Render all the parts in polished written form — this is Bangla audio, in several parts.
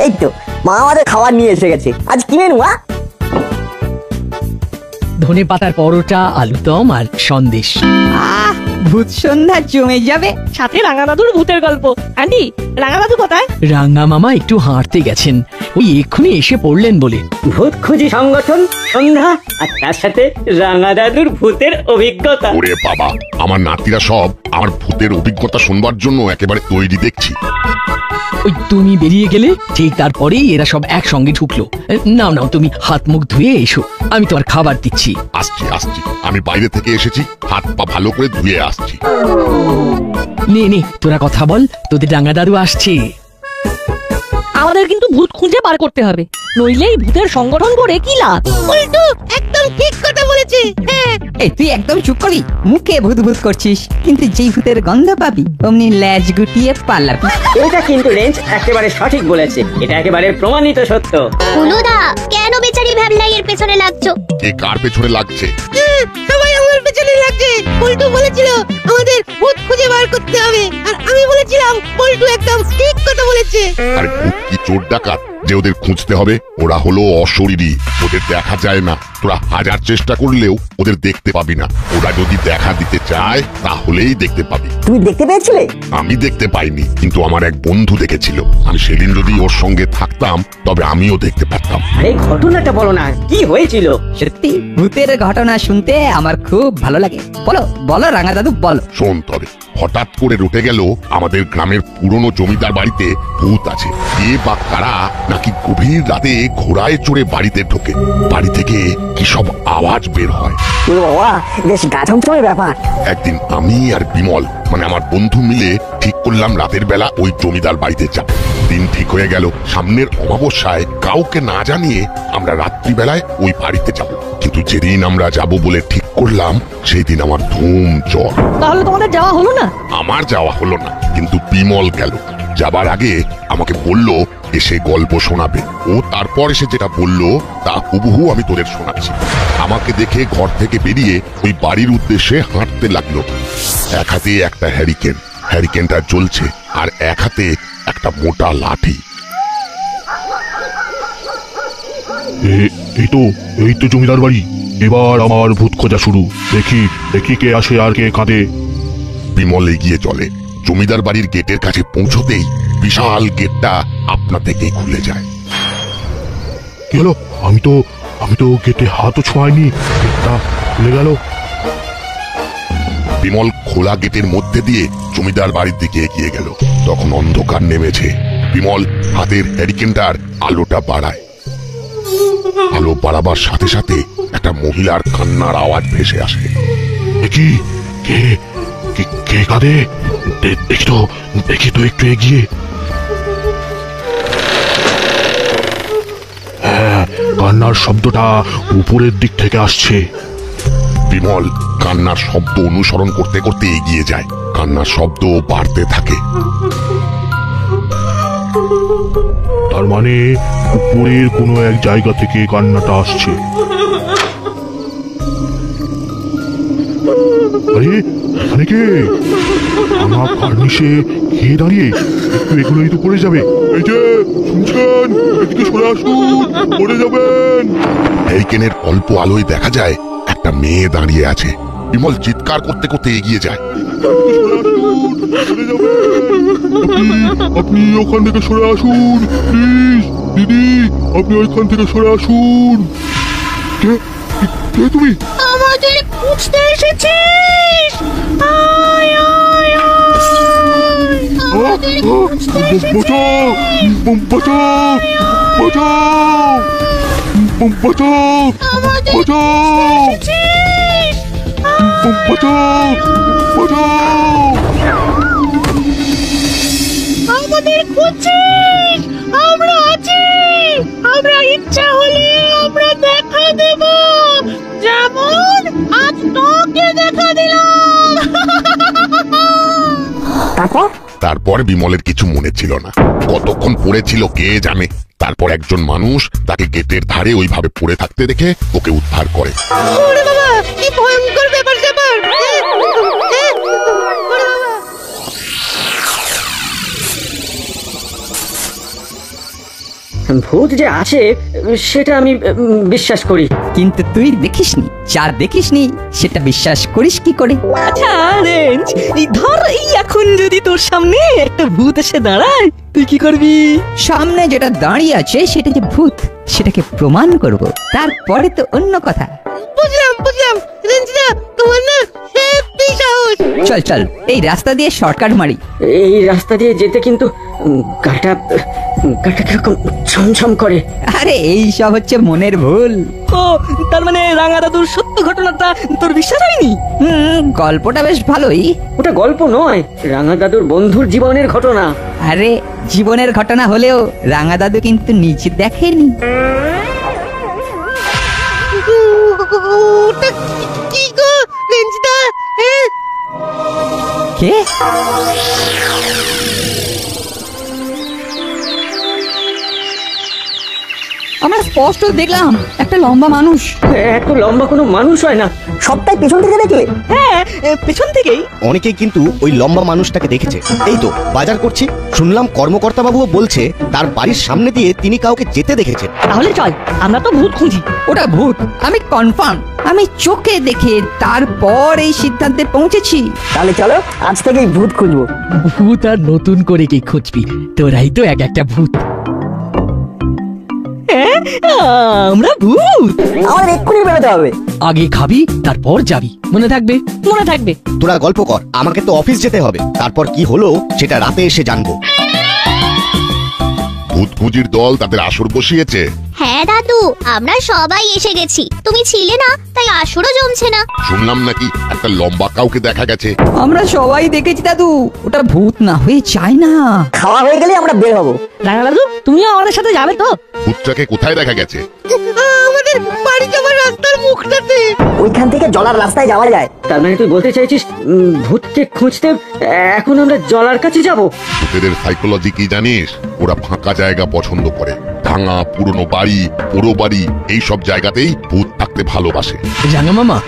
এই তো মা আমাদের খাবার নিয়ে এসে গেছে। আজ কি মেনু মা? ধনে পাতার পরোটা, আলুদম আর সন্দেশ। ভূত সন্ধ্যা জমে যাবে। সাথে রাঙা দাদুর ভূতের গল্প। আন্টি, রাঙা দাদু কোথায়? রাঙা মামা একটু হাঁটতে গেছেন, ওই এক্ষুনি এসে পড়লেন বলে। ভূত খুঁজি সংগঠন সন্ধ্যা, আর তার সাথে রাঙা দাদুর ভূতের অভিজ্ঞতা। ওরে বাবা, আমার নাতিরা সব আমার ভূতের অভিজ্ঞতা শুনবার জন্য একেবারে তৈরি দেখছি। ওই তুমি বেরিয়ে গেলে ঠিক তারপরেই এরা সব একসঙ্গে ঢুকলো। নাও নাও, তুমি হাত মুখ ধুয়ে এসো, আমি তোমার খাবার দিচ্ছি। আসছি আসছি, আমি বাইরে থেকে এসেছি, হাত পা ভালো করে ধুয়ে আসছি। নে নে, তোরা কথা বল, তোদের ডাঙ্গা দাদু আসছে। আমাদের কিন্তু ভূত খুঁজে বার করতে হবে, নইলে এই ভূতের সংগঠন করে কি লাভ? উল্টো একদম ঠিক কথা বলেছে। এই তুই একদম চুপ করবি, মুখে ভূত ভূত করছিস, কিন্তু যেই ভূতের গন্ধ পাবি অমনি ল্যাজ গুটিয়ে পালাবি। এটা কিন্তু রেঞ্জ একেবারে সঠিক বলেছে, এটা একেবারে প্রমাণিত সত্য। হুলুদা, কেন বেচারি ভ্যাবলাই এর পেছনে লাগছো? কে কার পেছনে লাগছে? সবাই আমার পেছনে লাগছে। পল্টু বলেছিল আমাদের ভূত খুঁজে বার করতে হবে, আর আমি বলেছিলাম পল্টু একদম ঠিক কথা বলেছে। আরে ভূত কি চোর ডাকাত যে ওদের খুঁজতে হবে? ওরা হলো অশরীরী, ওদের দেখা যায় না। তোরা হাজার চেষ্টা করলেও ওদের দেখতে পাবি না। ওরা যদি দেখা দিতে চায় তাহলেই দেখতে পাবি। তুমি দেখতে পেয়েছিলে? আমি দেখতে পাইনি, কিন্তু আমার এক বন্ধু দেখেছিল। আমি সেদিন যদি ওর সঙ্গে থাকতাম তবে আমিও দেখতে পারতাম। আরে ঘটনাটা বলো না, কি হয়েছিল? সত্যি ভূতের ঘটনা শুনতে আমার খুব ভালো লাগে। বলো বলো রাঙা দাদু বলো। শোন তবে, হঠাৎ করে রটে গেল আমাদের গ্রামের পুরনো জমিদার বাড়িতে ভূত আছে। কে বা কারা নাকি গভীর রাতে ঘোড়ায় চড়ে বাড়িতে ঢোকে। বাড়ি থেকে কি সব আওয়াজ বের হয়। বাবা, বেশ গা ছমছমের ব্যাপার। একদিন আমি আর বিমল মানে আমার বন্ধু মিলে ঠিক করলাম রাতের বেলা ওই জমিদার বাড়িতে যাব। দিন ঠিক হয়ে গেল, সামনের অমাবস্যায় কাউকে না জানিয়ে আমরা রাত্রিবেলায় ওই বাড়িতে যাব। কিন্তু যেদিন আমরা যাব বলে ঠিক করলাম সেই দিন আমার ধুম জ্বর। তাহলে তোমাদের যাওয়া হলো না? আমার যাওয়া হলো না, কিন্তু বিমল গেল। যাবার আগে আমাকে বলল এসে গল্প শোনাবে। ও তারপর এসে যেটা বলল তা হুবহু আমি তোদের শোনাচ্ছি। আমাকে দেখে ঘর থেকে বেরিয়ে ওই বাড়ির উদ্দেশ্যে হাঁটতে লাগলো। এক হাতে একটা হ্যারিকেনটা জ্বলছে, আর এক হাতে একটা মোটা লাঠি। এই তো জমিদার বাড়ি। এবার আমার ভূত খোঁজা শুরু। দেখি দেখি কে আসে আর কে কাঁদে। বিমল এগিয়ে চলে। জমিদার বাড়ির গেটের কাছে পৌঁছতেই বিশাল গেটটা আপনা থেকেই খুলে যায়। কি হলো? আমি তো গেটে হাতও ছোঁয়াইনি, গেটটা খুলে গেল। বিমল খোলা গেটের মধ্যে দিয়ে জমিদার বাড়ির দিকে এগিয়ে গেল। তখন অন্ধকার নেমেছে। বিমল হাতের হ্যারিকেনটার আলোটা বাড়ায়। আলো বাড়াবার সাথে সাথে একটা মহিলার কান্নার আওয়াজ ভেসে আসে। দেখি কে কে কাঁদে। দেখি তো একটু এগিয়ে। হ্যাঁ, কান্নার শব্দটা উপরের দিক থেকে আসছে। বিমল কান্নার শব্দ অনুসরণ করতে করতে এগিয়ে যায়। কান্নার শব্দ বাড়তে থাকে। তার মানে উপরের কোনো এক জায়গা থেকে কান্নাটা আসছে। আরে এখানে কে? আমার কার্নিশে খেয়ে দাঁড়িয়ে, একটু এগুলোই তো পড়ে যাবে। এই যে শুনছেন, এদিকে সরে আসুন, পড়ে যাবেন। হ্যারিকেনের অল্প আলোয় দেখা যায় একটা মেয়ে দাঁড়িয়ে আছে। বিমল চিৎকার করতে করতে এগিয়ে যায়। আপনি ওখান থেকে সরে আসুন, প্লিজ। দিদি, আপনি ওইখান থেকে সরে আসুন। কে কে তুমি? আমাদের খুঁজতে এসেছিস? আয় আয় আয়, আমাদের খুঁজতে এসেছিস? বাঁচাও, বাঁচাও, বাঁচাও, বাঁচাও, আমাদের বাঁচাও, খুঁজতে এসেছিস? বাঁচাও, বাঁচাও। আমাদের খুঁজছিস? আমরা আছি। আমরা ইচ্ছা হলে আমরা দেখা দেব, যেমন আজ তোকে দেখা দিলাম। তারপর বিমলের কিছু মনে ছিল না। কতক্ষণ পড়েছিল কে জানে। তারপর একজন মানুষ তাকে গেটের ধারে ওইভাবে পড়ে থাকতে দেখে ওকে উদ্ধার করে। ওরে বাবা, কি ভয়ঙ্কর ব্যাপার স্যাপার। ওরে বাবা। ভূত যে আছে সেটা আমি বিশ্বাস করি। কিন্তু তুই দেখিসনি, যা দেখিসনি সেটা বিশ্বাস করিস কি করে? আচ্ছা রেঞ্জ, এই ধর এই এখন যদি তোর সামনে একটা ভূত এসে দাঁড়ায়, তুই কি করবি? সামনে যেটা দাঁড়িয়ে আছে সেটা যে ভূত সেটাকে প্রমাণ করব, তারপরে তো অন্য কথা। বুঝলাম রেঞ্জদা, তোমার না হেব্বি সাহস। চল চল, এই রাস্তা দিয়ে শর্টকাট মারি। এই রাস্তা দিয়ে যেতে কিন্তু গাটা কিরকম ছমছম করে। আরে এই সব হচ্ছে মনের ভুল। ও তার মানে রাঙা দাদুর সত্য ঘটনাটা তোর বিশ্বাস হয়নি? গল্পটা বেশ ভালোই। ওটা গল্প নয়, রাঙা দাদুর বন্ধুর জীবনের ঘটনা। আরে জীবনের ঘটনা হলেও রাঙা দাদু কিন্তু নিজে দেখেনি। কি গো রেঞ্জদা? কে? আমরা স্পষ্ট দেখলাম একটা লম্বা মানুষ। এত লম্বা কোনো মানুষ হয় না। সবটাই পেছন থেকে দেখলে? হ্যাঁ, পেছন থেকেই। অনেকেই কিন্তু ওই লম্বা মানুষটাকে দেখেছে। এই তো বাজার করছি, শুনলাম কর্মকর্তা বাবুও বলছে তার বাড়ির সামনে দিয়ে তিনি কাউকে যেতে দেখেছেন। তাহলে চল, আমরা তো ভূত খুঁজি। ওটা ভূত, আমি কনফার্ম। আমি চোখে দেখে তারপর এই সিদ্ধান্তে পৌঁছেছি। তাহলে চলো আজ থেকেই ভূত খুঁজবো। ভূত আর নতুন করে কি খুঁজবি? তোরাই তো এক একটা ভূত। আমরা ভূত। আমাদের এক্ষুনি বেরোতে হবে। আগে খাবি তারপর যাবি, মনে থাকবে? মনে থাকবে। তোরা গল্প কর, আমাকে তো অফিস যেতে হবে। তারপর কি হলো সেটা রাতে এসে জানবো। ভূত খুঁজির দল তাদের আসর বসিয়েছে। হ্যাঁ দাদু, আমরা সবাই এসে গেছি। তুমি ছিলে না, তাই আসরও জমছে না। শুনলাম নাকি একটা লম্বা কাউকে দেখা গেছে। আমরা সবাই দেখেছি দাদু, ওটা ভূত না হয়ে যায় না। খাওয়া হয়ে গেলে আমরা বের হবো। রাঙা দাদু, তুমিও আমাদের সাথে যাবে তো? ভূতটাকে কোথায় দেখা গেছে? আমাদের বাড়ি যাওয়ার রাস্তার মুখটাতে। ওইখান থেকে জলার রাস্তায় যাওয়া যায়। তার মানে তুই বলতে চাইছিস ভূতকে খুঁজতে এখন আমরা জলার কাছে যাব? ভূতেদের সাইকোলজি কি জানিস? ওরা ফাঁকা জায়গা পছন্দ করে। ভাঙা পুরনো বাড়ি, পোড়ো বাড়ি, এইসব জায়গাতেই ভূত থাকতে ভালোবাসে। রাঙা মামা,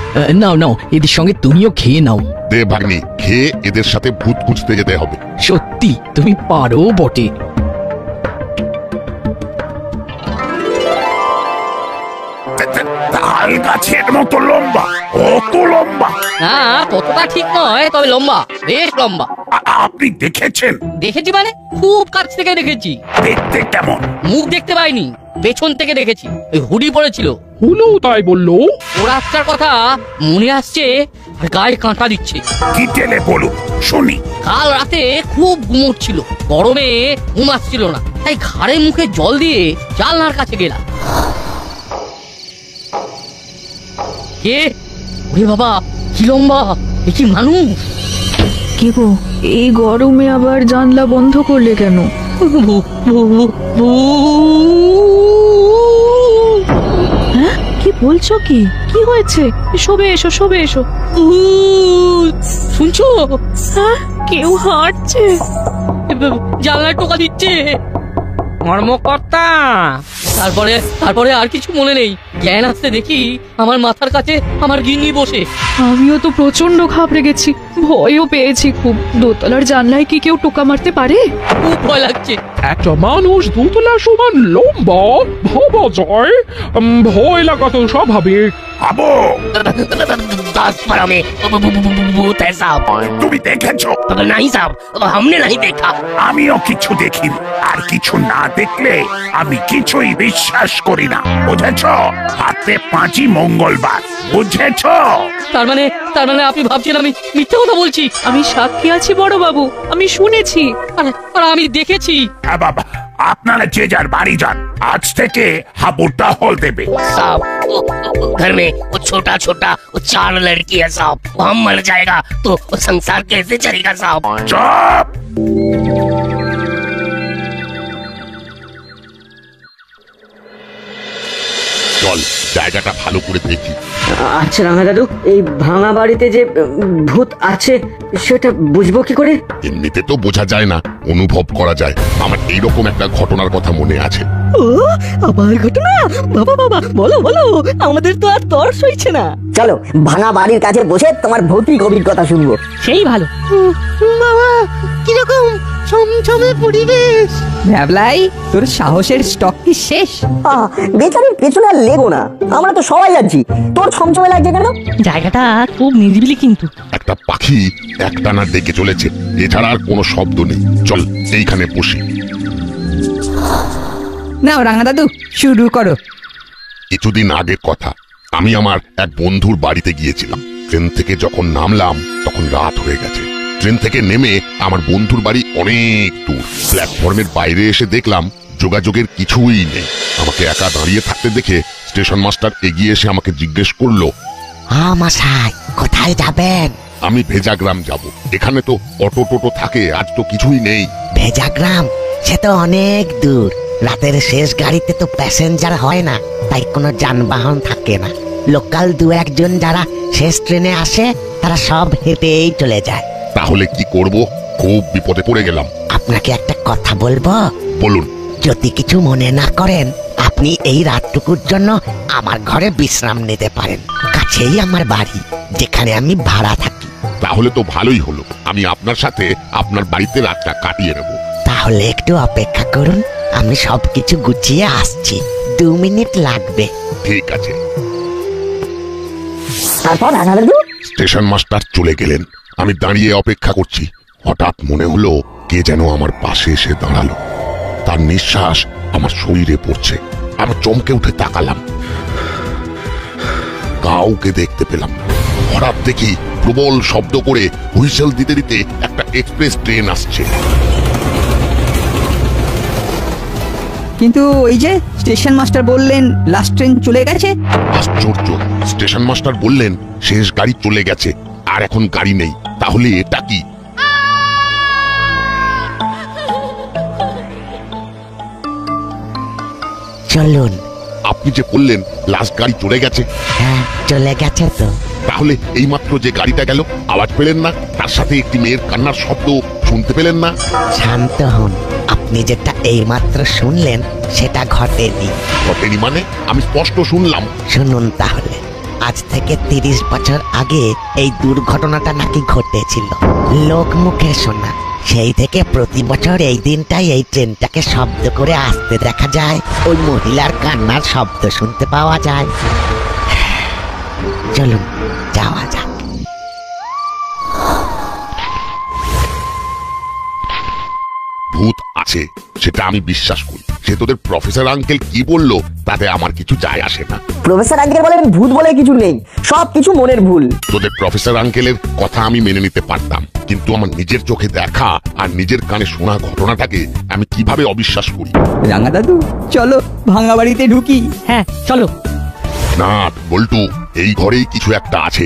নাও নাও, এদের সঙ্গে তুমিও খেয়ে নাও। দে ভাগ্নি, খেয়ে এদের সাথে ভূত খুঁজতে যেতে হবে। সত্যি তুমি পারো বটে। তাল গাছের মতো লম্বা, কত লম্বা! না, ততটা ঠিক নয়, তবে লম্বা, বেশ লম্বা। আপনি দেখেছেন? দেখেছি মানে খুব কাছ থেকে দেখেছি। দেখতে কেমন? মুখ দেখতে পাইনি, পেছন থেকে দেখেছি। ওই হুডি পড়েছিল। হুলো তাই বললো? ওর আজকার কথা মনে আসছে আর গায়ে কাঁটা দিচ্ছে। ডিটেলে বলুন শুনি। কাল রাতে খুব ঘুমোচ্ছিল, গরমে ঘুম আসছিল না, তাই ঘাড়ে মুখে জল দিয়ে জানলার কাছে গেলাম। কে? ওরে বাবা, কি লম্বা! এ কি মানুষ! কি গো, এই গরমে আবার জানলা বন্ধ করলে কেন? হ্যাঁ, কি বলছো? কি কি হয়েছে? শোবে এসো, শোবে এসো। শুনছো? হ্যাঁ, কেউ হাঁটছে। জানলায় টোকা দিচ্ছে। কর্মকর্তা! তারপরে আর কিছু মনে নেই। জ্ঞান আসতে দেখি আমার মাথার কাছে আমার গিন্নি বসে। আমিও তো প্রচন্ড ঘাবড়ে গেছি, ভয়ও পেয়েছি খুব। দোতলার জানলায় কি কেউ টোকা মারতে পারে? খুব ভয় লাগছে। একটা মানুষ দোতলা সমান লম্বা ভাবা যায়? ভয় লাগা তো স্বাভাবিক। আবো, 10 बड़ा में भूत है साहब। তুমি দেখেছো? नहीं साहब, हमने नहीं देखा। আমিও কিছু দেখিনি, আর কিছু না দেখলে আমি কিছুই বিশ্বাস করি না, বুঝেছো? হাতে 5ই মঙ্গলবার, বুঝেছো? তার মানে আপনি ভাবছেন আমি মিথ্যে কথা বলছি? আমি সাক্ষী আছি বড় বাবু, আমি শুনেছি। আর আমি দেখেছি। হ্যাঁ বাবা, আপনারা যে যার বাড়ি যান। আজ থেকে হাবু টহল দেবে। साहब, घर में वो छोटा छोटा वो 4 लड़की है साहब। वो हम मर जाएगा तो वो संसार कैसे चलेगा साहब? চুপ! চল জায়গাটা ভালো করে দেখি। আচ্ছা রাঙা দাদু, এই ভাঙা বাড়িতে যে ভূত আছে সেটা বুঝবো কি করে? এমনিতে তো বোঝা যায় না, অনুভব করা যায়। আমার এইরকম একটা ঘটনার কথা মনে আছে। ও আবার ঘটনা? বাবা বাবা, বলো বলো, আমাদের তো আর তর্স হইছে না। চলো ভাঙা বাড়ির কাছে বসে তোমার ভৌতিক অভিজ্ঞতা শুনবো। সেই ভালো। বাবা, কিরকম ছমছমে পরিবেশ। ভ্যাবলাই, তোর সাহসের স্টক কি শেষ? বেচারির পেছনে আর লেগো না, আমরা তো সবাই যাচ্ছি। তোর ছমছমে লাগছে কেন? জায়গাটা খুব নিরিবিলি কিন্তু। একটা পাখি একটানা ডেকে চলেছে, এছাড়া আর কোনো শব্দ নেই। চল এইখানে বসি। নাও রাঙা দাদু, শুরু করো। কিছুদিন আগের কথা, আমি আমার এক বন্ধুর বাড়িতে গিয়েছিলাম। ট্রেন থেকে যখন নামলাম তখন রাত হয়ে গেছে। ট্রেন থেকে নেমে আমার বন্ধুর বাড়ি অনেক দূর। প্ল্যাটফর্মের বাইরে এসে দেখলাম যোগাযোগের কিছুই নেই। আমাকে একা দাঁড়িয়ে থাকতে দেখে স্টেশন মাস্টার এগিয়ে এসে আমাকে জিজ্ঞেস করলো, মশাই কোথায় যাবেন? আমি ভেজাগ্রাম যাব। এখানে তো অটো টোটো থাকে, আজ তো কিছুই নেই। ভেজাগ্রাম? সে তো অনেক দূর। রাতের শেষ গাড়িতে তো প্যাসেঞ্জার হয় না, তাই কোনো যানবাহন থাকে না। লোকাল দু একজন যারা শেষ ট্রেনে আসে তারা সব হেঁটেই চলে যায়। তাহলে কি করব? খুব বিপদে পড়ে গেলাম। আপনাকে একটা কথা বলবো? বলুন। যদি কিছু মনে না করেন, আপনি এই রাতটুকুর জন্য আমার ঘরে বিশ্রাম নিতে পারেন। কাছেই আমার বাড়ি, যেখানে আমি ভাড়া থাকি। তাহলে তো ভালোই হলো, আমি আপনার সাথে আপনার বাড়িতে রাতটা কাটিয়ে নেব। তাহলে একটু অপেক্ষা করুন, আমি সবকিছু গুছিয়ে আসছি। 2 মিনিট লাগবে। ঠিক আছে। তারপর রাঙা দাদু? স্টেশন মাস্টার চলে গেলেন। আমি দাঁড়িয়ে অপেক্ষা করছি। হঠাৎ মনে হলো কে যেন আমার পাশে এসে দাঁড়ালো। তার নিঃশ্বাস আমার শরীরে পড়ছে। আমি চমকে উঠে তাকালাম, কাউকে দেখতে পেলাম না। হঠাৎ দেখি প্রবল শব্দ করে হুইসেল দিতে দিতে একটা এক্সপ্রেস ট্রেন আসছে। কিন্তু ওই যে স্টেশন মাস্টার বললেন লাস্ট ট্রেন চলে গেছে। আশ্চর্য, স্টেশন মাস্টার বললেন শেষ গাড়ি চলে গেছে, আর এখন গাড়ি নেই। তাহলে এটা কি? চলুন। আপনি যে বললেন লাস্ট গাড়ি চলে গেছে। হ্যাঁ, চলে গেছে তো। তাহলে এইমাত্র যে গাড়িটা গেল, আওয়াজ পেলেন না? তার সাথে একটি মেয়ের কান্নার শব্দ শুনতে পেলেন না? শান্ত হন। আপনি যেটা এইমাত্র শুনলেন সেটা ঘটেনি। ঘটেনি মানে? আমি স্পষ্ট শুনলাম। শুনুন তাহলে। আজ থেকে 30 বছর আগে এই দুর্ঘটনাটা নাকি ঘটেছিল। লোক মুখে শোনা। সেই থেকে প্রতি বছর এই দিনটাই এই ট্রেনটাকে শব্দ করে আসতে দেখা যায়। ওই মহিলার কান্নার শব্দ শুনতে পাওয়া যায়। চলুন যাওয়া যাক। ভূত আছে সেটা আমি বিশ্বাস করি। সে তোদের প্রফেসর আঙ্কেল কি বললো তাতে আমার কিছু যায় আসে না। প্রফেসর আঙ্কেল বলেন ভূত বলে কিছু নেই, সব কিছু মনের ভুল। তোদের প্রফেসর আঙ্কেলের কথা আমি মেনে নিতে পারতাম, কিন্তু আমার নিজের চোখে দেখা আর নিজের কানে শোনা ঘটনাটাকে আমি কিভাবে অবিশ্বাস করি? রাঙা দাদু, চলো ভাঙা বাড়িতে ঢুকি। হ্যাঁ চলো। না বল্টু, এই ঘরেই কিছু একটা আছে।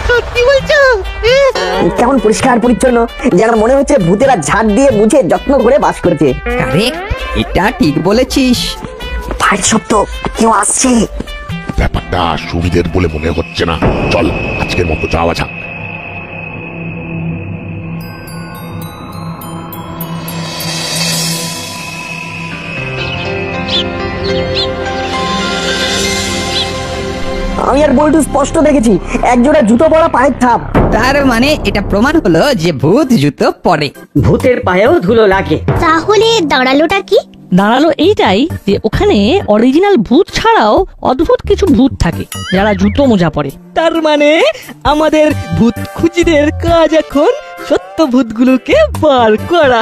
সত্যি বলছো? কেমন পরিষ্কার পরিচ্ছন্ন, যেন মনে হচ্ছে ভূতেরা ঝাড় দিয়ে মুছে যত্ন করে বাস করছে। কারেক্ট, এটা ঠিক বলেছিস। পায়ের শব্দ, কেউ আসছে। ব্যাপারটা সুবিধের বলে মনে হচ্ছে না। চল আজকের মতো যাওয়া যাক। আমি আর বল্টু স্পষ্ট দেখেছি একজোড়া জুতো পরা পায়ের ছাপ। তার মানে এটা প্রমাণ হলো যে ভূত জুতো পরে। ভূতের পায়েও ধুলো লাগে। তাহলে দাঁড়ালোটা কি? দাঁড়ালো এইটাই যে ওখানে অরিজিনাল ভূত ছাড়াও অদ্ভুত কিছু ভূত থাকে যারা জুতো মোজা পরে। তার মানে আমাদের ভূত খুঁজিদের কাজ এখন সত্য ভূতগুলোকে বার করা।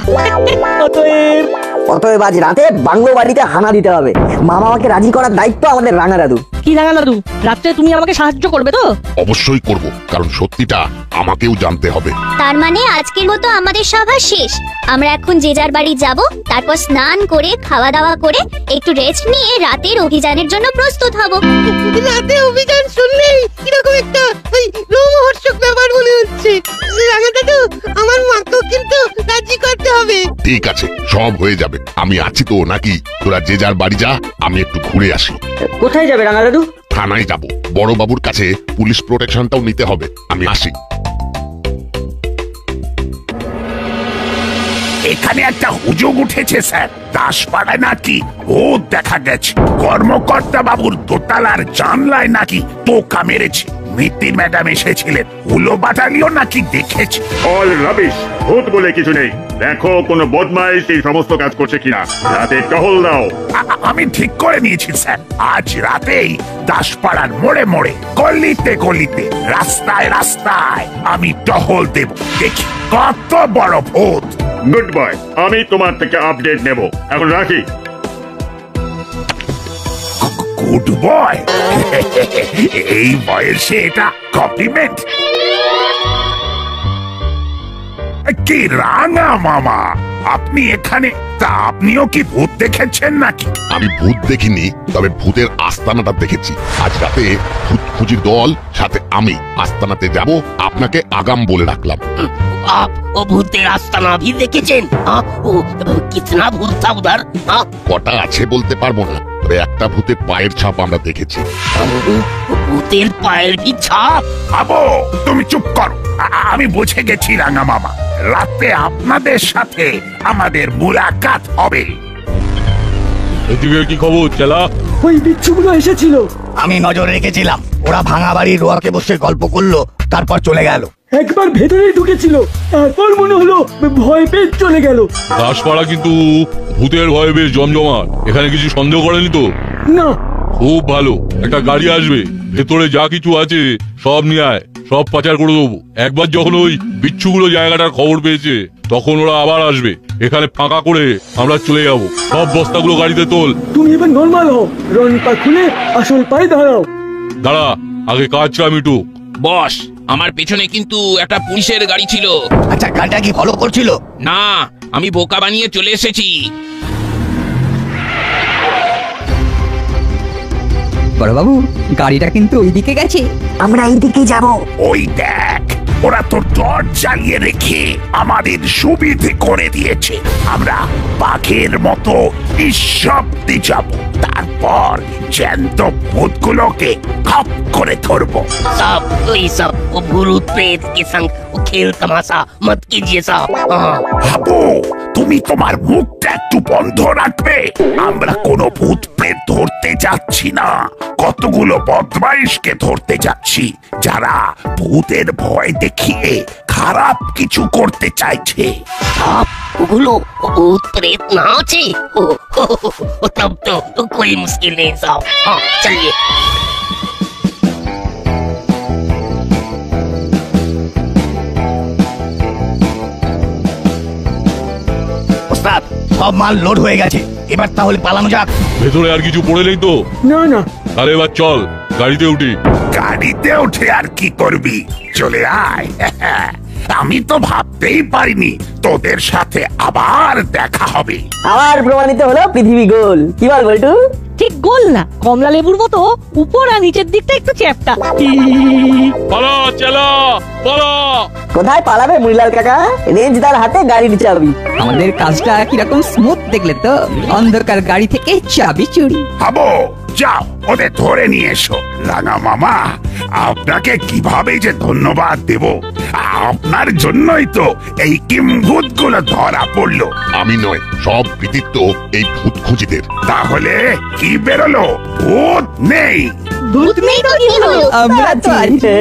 অতএব আজ রাতে বাংলো বাড়িতে হানা দিতে হবে। মামাকে রাজি করার দায়িত্ব আমাদের রাঙা দাদু। কি রাঙা দাদু, রাত্রে তুমি আমাকে সাহায্য করবে তো? অবশ্যই করব, কারণ সত্যিটা আমাকেও জানতে হবে। তার মানে আজকের মতো আমাদের সভা শেষ। আমরা এখন যে যার বাড়ি যাব, তারপর স্নান করে খাওয়া দাওয়া করে একটু রেস্ট নিয়ে রাতের অভিযানের জন্য প্রস্তুত হব। রাতে অভিযান শুনলেই কিরকম একটা ওই রোমহর্ষক ব্যাপার মনে হচ্ছে। রাঙা দাদু, আমার মাকেও কিন্তু রাজি করতে হবে। ঠিক আছে, সব হয়ে যাবে। আমি আছি তো নাকি? তোরা যে যার বাড়ি যা, আমি একটু ঘুরে আসি। কোথায় যাবে রাঙা দাদু? থানায় যাব, বড় বাবুর কাছে পুলিশ প্রোটেকশনটাও নিতে হবে। আমি আসি। এখানে একটা হুজুগ উঠেছে স্যার। দাসপাড়ায় নাকি ভূত দেখা গেছে। কর্মকর্তা বাবুর দোতলার জানলায় নাকি টোকা মেরেছে। মিত্তি ম্যাডাম এসেছিলেন হুলো বাটালিও নাকি দেখেছে। অল রাবিশ, ভূত বলে কিছু নেই। দেখো কোনো বদমাইশ এই সমস্ত কাজ করছে কিনা, রাতে টহল দাও। আমি ঠিক করে নিয়েছি স্যার, আজ রাতেই দাসপাড়ার মোড়ে মোড়ে গলিতে গলিতে রাস্তায় রাস্তায় আমি টহল দেব, দেখি কত বড় ভূত। গুড বয়, আমি তোমার থেকে আপডেট নেব। এখন রাখি। Good boy? এই বয়সে এটা কমপ্লিমেন্ট? কি রাঙা মামা, আপনি এখানে? তা আপনিও কি ভূত দেখেছেন নাকি? আমি ভূত দেখিনি, তবে ভূতের আস্তানাটা দেখেছি। আজ রাতে ভূত খুঁজির দল সাথে আমি আস্তানাতে যাব, আপনাকে আগাম বলে রাখলাম। आप वो भूत आस्ताना भी देखेছেন? कितना भूत था उधर? কটা আছে বলতে পারবো না, তবে একটা ভূতের পায়ের ছাপ আমরা দেখেছি। ভূতের পায়ের কি ছাপ? আবো তুমি চুপ করো, আমি বুঝে গেছি রাঙা মামা, রাতে আপনাদের সাথে আমাদের মুলাকাত হবে। এদিকে কি খবর চেলা? ওই বিচ্ছুগুলো এসেছিল। আমি নজর রেখেছিলাম, ওরা ভাঙা বাড়ির রোয়াকে বসে গল্প করলো, তারপর চলে গেল। একবার ভেতরে ঢুকেছিল, তারপর মনে হলো ভয় পেয়ে চলে গেল। দাসপাড়া কিন্তু ভূতের ভয়ে বেশ জমজমাট। এখানে কিছু সন্দেহ করেনি তো? না। খুব ভালো, একটা গাড়ি আসবে, ভেতরে যা কিছু আছে সব নিয়ে আয়, সব পাচার করে দেবো। একবার যখন ওই বিচ্ছুগুলো জায়গাটার খবর পেয়েছে, তখন ওরা আবার আসবে। এখানে ফাঁকা করে আমরা চলে যাব। সব বস্তাগুলো গাড়িতে তোল। তুমি এবার নরমাল হও, রন পা খুলে আসল পায়ে দাঁড়াও। দাঁড়া, আগে কাজটা মিটুক। বস, আমার পেছনে কিন্তু একটা পুলিশের গাড়ি ছিল। আচ্ছা, গাড়িটা কি ফলো করছিল? না, আমি বোকা বানিয়ে চলে এসেছি। বড়বাবু, গাড়িটা কিন্তু ওইদিকে গেছে। আমরা এইদিকে যাব। ওই দেখ, ওরা তো টর্চ জ্বালিয়ে রেখে আমাদের সুবিধে করে দিয়েছে। আমরা বাঘের মতো নিঃশব্দে যাব, তারপর জ্যান্ত ভূতগুলোকে খপ করে ধরবো। सब कोई सब वो भूत प्रेत के संग वो खेल तमाशा मत कीजिए साहब। হাবু, তুমি তোমার মুখটা একটু বন্ধ রাখবে। আমরা কোনো ভূত প্রেত ধরতে যাচ্ছি না, কতগুলো বদমাইশকে ধরতে যাচ্ছি, যারা ভূতের ভয় দেখিয়ে খারাপ কিছু করতে চাইছে। साहब ওগুলো भूत प्रेत ना আছে? ओ तब तो कोई मुश्किल नहीं साहब। हाँ चलिए। ওস্তাদ, সব মাল লোড হয়ে গেছে, এবার তাহলে পালানো যাক। ভেতরে আর কিছু পড়ে নেই তো? না না। তাহলে এবার চল, গাড়িতে উঠি। গাড়িতে উঠে আর কি করবি? চলে আয়। আমি তো ভাবতেই পারিনি তোদের সাথে আবার দেখা হবে। আবার প্রমাণিত হলো পৃথিবী গোল। কি বল বল্টু? ঠিক গোল না, কমলা লেবুর মতো উপর আর নিচের দিকটা একটু চ্যাপ্টা। পালা চেলা, পালা। কোথায় পালাবে মুড়িলাল কাকা? রেঞ্জদার হাতে গাড়ির চাবি। আমাদের কাজটা কিরকম স্মুথ দেখলে তো? অন্ধকার গাড়ি থেকে চাবি চুরি। হাবো, যাও ওদের ধরে নিয়ে এসো। রাঙা মামা, আপনাকে কিভাবে যে ধন্যবাদ দেব, আপনার জন্যই তো এই কিম্ভূত গুলো ধরা পড়লো। আমি নয়, সব কৃতিত্ব এই ভূত খুঁজিদের। তাহলে কি বেরোলো? ভূত নেই। ভূত নেই তো কি হলো? আমরা তো আছি।